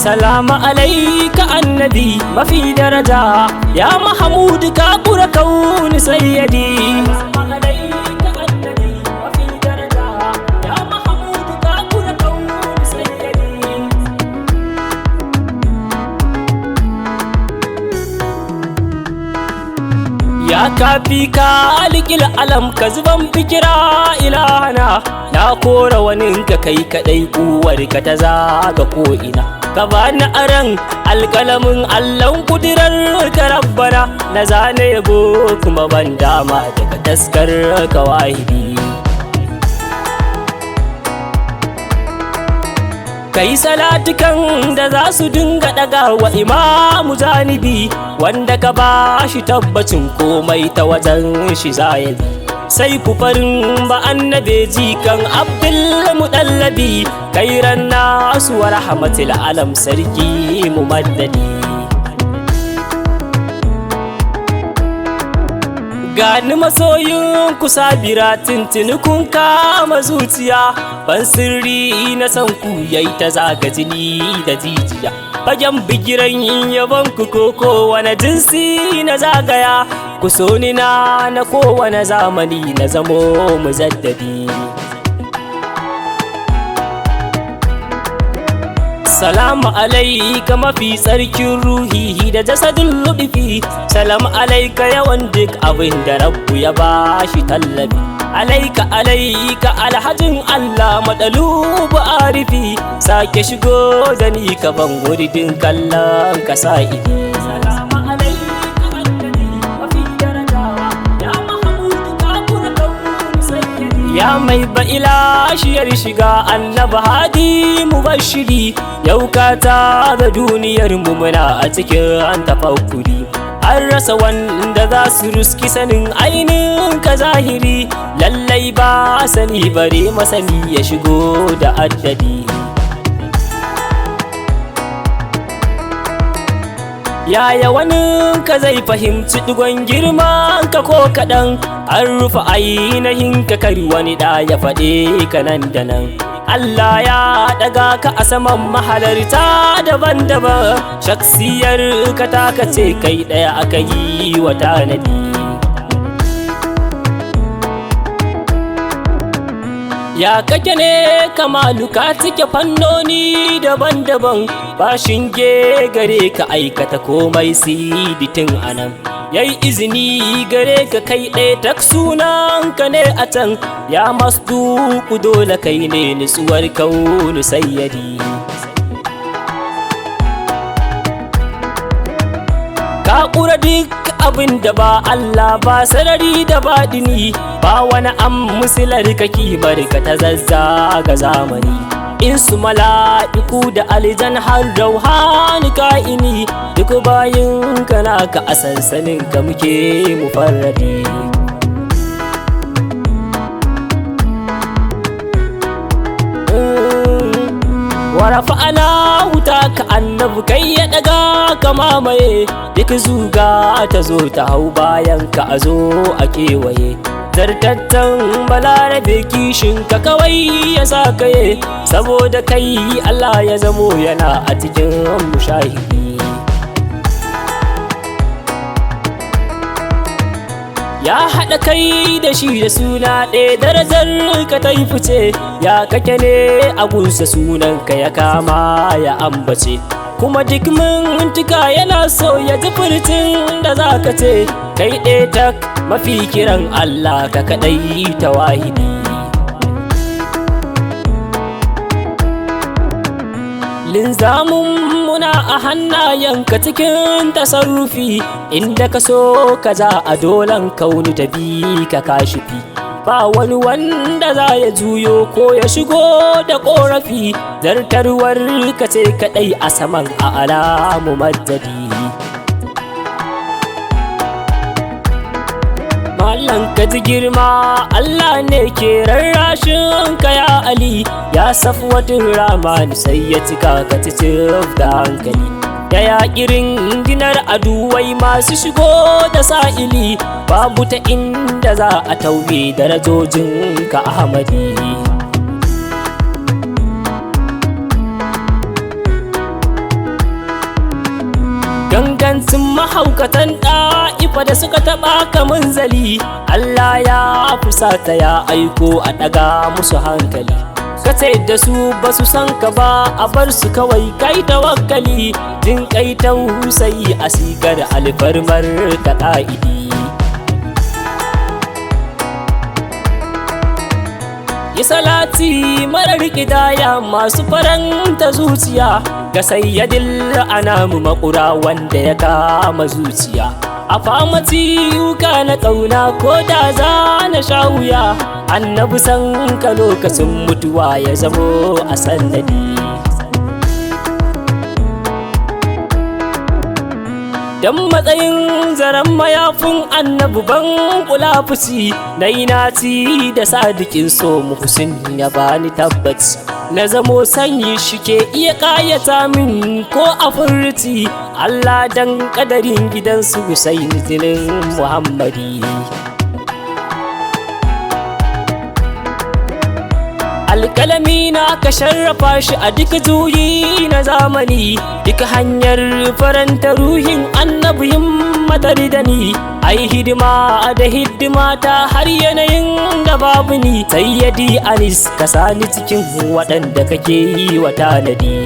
Salamu alaika annabi mafi daraja, ya Mahamud ka kura kauni sayyadi. Salamu alaika annabi mafi daraja, ya Mahamud ka kura kauni sayyadi. Ya kafi ka alikil alam ka zuban fikira ilahana, na kora waninka kai kadai uwar ka ta zaga ko'ina. Ka bani aran alƙalamin allon kudirar ka rabbana, na zane yabo kuma ban dama daga taskar ka wahidi. Kai salatukan da za su dinga daga wa imamu zanibi, wanda ka ba shi tabbacin komai ta wajen shi zayabi. Sai ku farin ba annabe jikan Abdul Mudallabi, kairan nasu wa rahmatul alam sarki mumaddadi. Gani masoyin ku sabira tuntuni kun kama zuciya, ban sirri na san ku yayi ta zaga jini da jijiya. Fagen bigiran yabon ku koko wani jinsi na zagaya, ku so ni na kowane zamani na zamo mujaddadi. Salamu alaika mafi tsarkin ruhi da jasadin luɗufi, salamu alaika yawan duk abin da rabbu ya bashi tallafi. Alaika alaika alhajin Allah madalubu arifi, sake shigo da ni ka ban wuridin kallon ka sa'idi. Salamu alaika annabi mafi daraja, ya Mahamud ka kura kauni sayyidi. Ya mai ba'ila shiyar shiga annabi hadi mubashiri, yau ka ta da duniyar mu muna a cikin tafakkuri. An rasa wanda za su ruski sanin ainihin ka zahiri, lallai ba sani bare masani ya shigo da addadi. Yaya wani ka zai fahimci digon girman ka ko kaɗan, an rufe ainihin ka kari wani da ya faɗe ka nan da nan. Allah ya daga ka a saman mahalarta daban-daban, shaksiyar ka taka ce kai ɗaya aka yi wa tanadi. Ya kake ne kamalu ka cike fannoni daban-daban, ba shinge gare ka aikata komai siditin anan. Yayi izini gare ka kai ɗaya tak sunan ka ne a can, ya masduku dole kai ne nutsuwar kaunu sayyadi. Ka ƙura duk abin da ba Allah ba sarari da baɗini, ba wani an musilar ka kimar ka ta zazzaga zamani. In su mala'iku da aljan har rauhani ka'ini, duk bayin ka naka a sansanin ka muke mufarradi. Warafa ana wuta ka annabi kai ya daga ka mamaye, duk zuga ta zo ta hau bayan ka a zo a kewaye. Zartattan balarabe kishin ka kawai ya sa kaye, saboda kai Allah ya zamo yana a cikin mushahidi. Ya haɗa kai da shi da suna ɗaya darajar ka ta yi fice, ya kake ne a gunsa sunan ka ya kama ya ambace. Kuma duk mintika yana so ya ji furtin da za ka ce, kai ɗaya tak mafi kiran Allah ka kaɗai ta wahidi. Linzamun muna a hannayenka cikin tasarrufi, inda ka so ka za a dolan kauni ta bi ka kashifi. Ba wani wanda za ya juyo ko ya shigo da ƙorafi, zartarwar ka ce kaɗai a saman a alamu maddadi. Mallan ka ji girma Allah ne ke rarrashin ka ya Ali, ya safwatin ramani sai ya cika ka cicif da hankali. Da yaƙirin dinar aduwai masu shigo da sa'ili, babu ta inda za a tauye darajojin ka Ahmadi. tun mahaukatan ɗa'ifa da suka taɓa ka munzali. Allah ya fusata ya aiko a ɗaga musu hankali. Ka ce da su ba su san ka ba, a bar su kawai kai tawakkali. Jin kai tausayi a sigar alfarmar ta ƙa'idi. Yi salati marar ƙidaya masu faranta zuciya ga sayyadil anamu makura wanda ya kama zuciya. A famati yuka na ƙauna ko da za na sha wuya, annabi san ka lokacin mutuwa ya zamo a sannadi. Dan matsayin zaren mayafin annabi ban kula fusi, na yi naci da sadikin so muhsin ya bani tabbaci. Na zamo sanyi shi ke iya ƙayata min ko a furti, Allah dan ƙadarin gidansu Husaini jinin Muhammadi. Alƙalami na ka sharrafa shi a duk juyi na zamani, duk hanyar faranta ruhin annabiyin madari da ni. Ai hidima da hidima ta har yanayin da babu ni, sayyadi Anis ka sani cikin waɗanda kake yi wa tanadi.